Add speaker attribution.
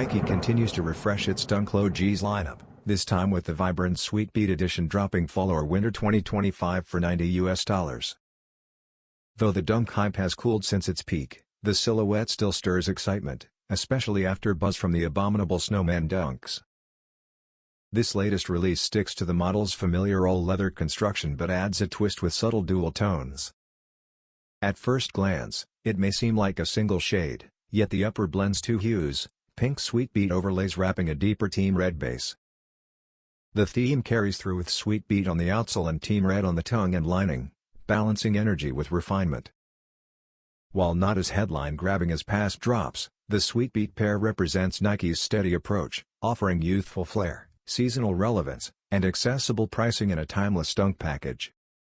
Speaker 1: Nike continues to refresh its Dunk Low G's lineup, this time with the vibrant Sweet Beet edition dropping fall or winter 2025 for $90. Though the Dunk hype has cooled since its peak, the silhouette still stirs excitement, especially after buzz from the Abominable Snowman Dunks. This latest release sticks to the model's familiar all-leather construction but adds a twist with subtle dual tones. At first glance, it may seem like a single shade, yet the upper blends two hues, pink Sweet Beet overlays wrapping a deeper team red base. The theme carries through with Sweet Beet on the outsole and team red on the tongue and lining, balancing energy with refinement. While not as headline-grabbing as past drops, the Sweet Beet pair represents Nike's steady approach, offering youthful flair, seasonal relevance, and accessible pricing in a timeless Dunk package.